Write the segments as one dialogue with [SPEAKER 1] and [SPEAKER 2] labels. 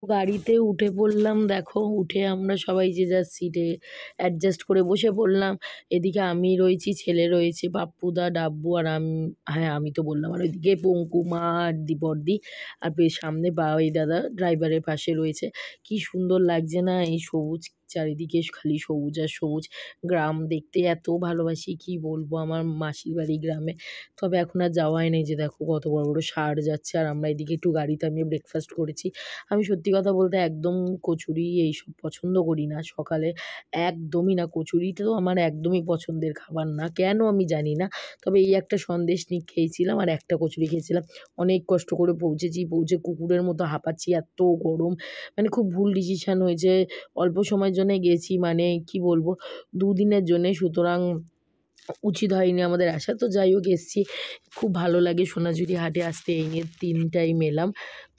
[SPEAKER 1] গাড়িতে উঠে পড়লাম, দেখো উঠে আমরা সবাই যে যার সিটে অ্যাডজাস্ট করে বসে পড়লাম। এদিকে আমি রয়েছি, ছেলে রয়েছে, পাপ্পুদা, ডাব্বু আর হ্যাঁ আমি তো বললাম, আর ওইদিকে পঙ্কু, মা আর বড়দি, আর বেশ সামনে বাবাই দাদা ড্রাইভারের পাশে রয়েছে। কি সুন্দর লাগছে না এই সবুজ চারিদিকে, খালি সবুজ আর সবুজ। গ্রাম দেখতে এত ভালোবাসি, কি বলবো, আমার মাসির বাড়ি গ্রামে। তবে এখন আর যাওয়াই নেই, যে দেখো কত বড় বড় ষাঁড় যাচ্ছে, আর আমরা এদিকে একটু গাড়িতে আমি ব্রেকফাস্ট করেছি। আমি সত্যি কথা বলতে একদম কচুরি এইসব পছন্দ করি না সকালে, একদমই না। কচুরিটা তো আমার একদমই পছন্দের খাবার না, কেন আমি জানি না। তবে এই একটা সন্দেশ খেয়েছিলাম আর একটা কচুরি খেয়েছিলাম। অনেক কষ্ট করে পৌঁছেছি, পৌঁছে কুকুরের মতো হাঁপাচ্ছি, এত গরম। মানে খুব ভুল ডিসিশান হয়েছে। অল্প সময়ের জন্যে গেছি, মানে কি বলবো, দুদিনের জন্যে, সুতরাং উচিত হয়নি আমাদের আসা। তো যাই হোক এসছি, খুব ভালো লাগে সোনাঝুরি হাটে আসতে। এই নিয়ে 3 টাইম এলাম।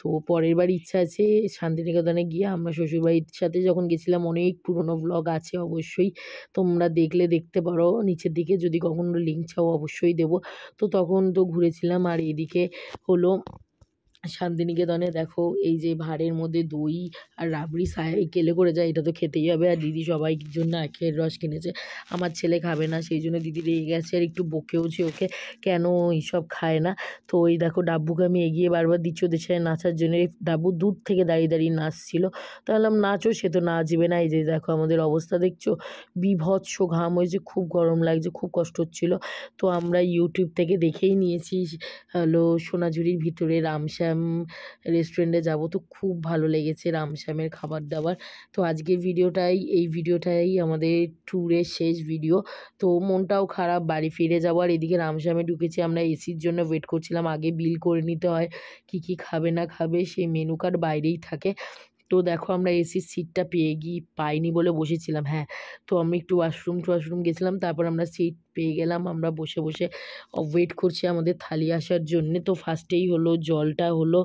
[SPEAKER 1] তো পরের বার ইচ্ছা আছে শান্তিনিকেতনে গিয়ে, আমরা শ্বশুরবাড়ির সাথে যখন গেছিলাম, অনেক পুরনো ব্লগ আছে অবশ্যই, তোমরা দেখলে দেখতে পারো নিচের দিকে, যদি কখনো লিঙ্ক চাও অবশ্যই দেবো। তো তখন তো ঘুরেছিলাম। আর এদিকে হলো শান্তিনিকেতনে দেখো, এই যে ভাঁড়ের মধ্যে দই আর রাবড়ি সাইকেলে করে যায়, এটা তো খেতেই হবে। আর দিদি সবাই জন্য আখের রস কিনেছে, আমার ছেলে খাবে না, সেই জন্য দিদি রেগে গেছে আর একটু বকেওছে ওকে, কেন এইসব খায় না। তো ওই দেখো ডাব্বুকে আমি এগিয়ে বারবার দিচ্ছি ওদের সাথে নাচার জন্য। ডাব্বু দূর থেকে দাঁড়িয়ে দাঁড়িয়ে নাচছিল, তো বললাম নাচো, সে তো নাচবে না। এই যে দেখো আমাদের অবস্থা দেখছো, বীভৎস ঘাম হয়েছে, খুব গরম লাগছে, খুব কষ্ট হচ্ছিল। তো আমরা ইউটিউব থেকে দেখেই নিয়েছি হলো সোনাঝুরির ভিতরে রামশ্যাম রেস্টুরেন্টে যাব। তো খুব ভালো লেগেছে রামশ্যামের খাবার দাবার। তো আজকের এই ভিডিওটাই আমাদের ট্যুরের শেষ ভিডিও। তো মনটাও খারাপ, বাড়ি ফিরে যাবো। আর এদিকে রামশ্যামে ঢুকেছি, আমরা এসির জন্য ওয়েট করছিলাম। আগে বিল করে নিতে হয়, কি কি খাবে না খাবে, সেই মেনু কার্ড বাইরেই থাকে। তো দেখো আমরা এসির সিটটা পাইনি বলে বসেছিলাম। হ্যাঁ, তো আমি একটু ওয়াশরুম গেছিলাম, তারপর আমরা সিট পেয়ে গেলাম। আমরা বসে বসে ওয়েট করছি আমাদের থালি আসার জন্যে। তো ফার্স্টেই হলো জলটা হলো,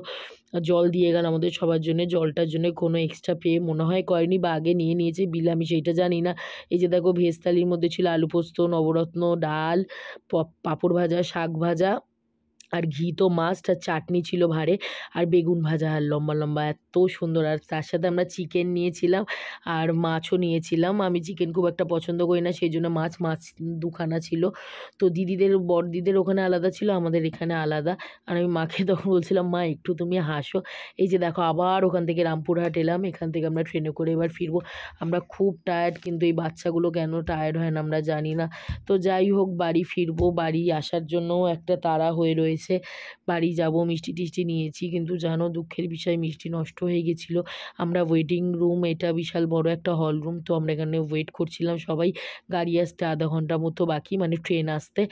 [SPEAKER 1] জল দিয়ে গেল আমাদের সবার জন্যে। জলটার জন্য কোনো এক্সট্রা পে মনে হয় করেনি, বা আগে নিয়ে নিয়েছে বিল, আমি সেইটা জানি না। এই যে দেখো ভেজ থালির মধ্যে ছিল আলু পোস্ত, নবরত্ন, ডাল, পাঁপড় ভাজা, শাক ভাজা, আর ঘি তো মাস্ট, আর চাটনি ছিল ভাঁড়ে, আর বেগুন ভাজা আর লম্বা লম্বা, এত সুন্দর। আর তার সাথে আমরা চিকেন নিয়েছিলাম আর মাছও নিয়েছিলাম। আমি চিকেন খুব একটা পছন্দ করি না, সেই জন্য মাছ 2খানা ছিল। তো বড়দিদের ওখানে আলাদা ছিল, আমাদের এখানে আলাদা। আর আমি মাকে তখন বলছিলাম, মা একটু তুমি হাসো। এই যে দেখো আবার ওখান থেকে রামপুরহাট এলাম, এখান থেকে আমরা ট্রেনে করে এবার ফিরবো। আমরা খুব টায়ার্ড, কিন্তু এই বাচ্চাগুলো কেন টায়ার্ড হয় না আমরা জানি না। তো যাই হোক বাড়ি ফিরবো, বাড়ি আসার জন্যও একটা তাড়া হয়ে রয়েছে। বাড়ি যাব, মিষ্টি টিষ্টি নিয়েছি, কিন্তু জানো দুঃখের বিষয় মিষ্টি নষ্ট হয়ে গেছিলো। আমরা ওয়েটিং রুম, এটা বিশাল বড় একটা হল রুম, তো আমরা এখানে ওয়েট করছিলাম সবাই। গাড়ি আসতে আধা ঘন্টা মতো বাকি, মানে ট্রেন আসতে।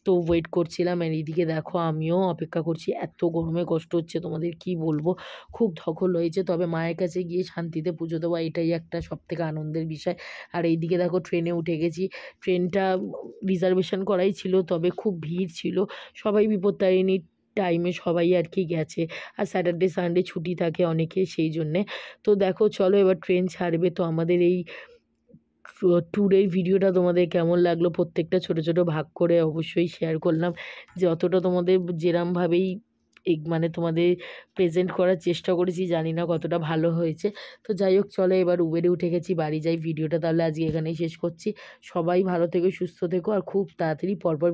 [SPEAKER 1] তো ওয়েট করছিলাম, আর এইদিকে দেখো আমিও অপেক্ষা করছি। এত গরমে কষ্ট হচ্ছে তোমাদের কি বলবো, খুব ধকল হয়েছে। তবে মায়ের কাছে গিয়ে শান্তিতে পুজো দেওয়া, এটাই একটা সবথেকে আনন্দের বিষয়। আর এইদিকে দেখো ট্রেনে উঠে গেছি। ট্রেনটা রিজার্ভেশন করাই ছিল, তবে খুব ভিড় ছিল। সবাই বিপত্তারিণী টাইমে সবাই আর কি গেছে, আর স্যাটারডে সানডে ছুটি থাকে অনেকে, সেই জন্যে। তো দেখো চলো এবার ট্রেন ছাড়বে। তো আমাদের এই ট্যুরের ভিডিওটা তোমাদের কেমন লাগলো, প্রত্যেকটা ছোট ছোট ভাগ করে অবশ্যই শেয়ার করলাম। যতটা তোমাদের যেরমভাবেই মানে তোমাদের প্রেজেন্ট করার চেষ্টা করেছি, জানি না কতটা ভালো হয়েছে। তো যাই হোক চলো এবার উবেরে উঠে গেছি, বাড়ি যাই। ভিডিওটা তাহলে আজকে এখানেই শেষ করছি। সবাই ভালো থেকো, সুস্থ থেকো, আর খুব তাড়াতাড়ি পরপর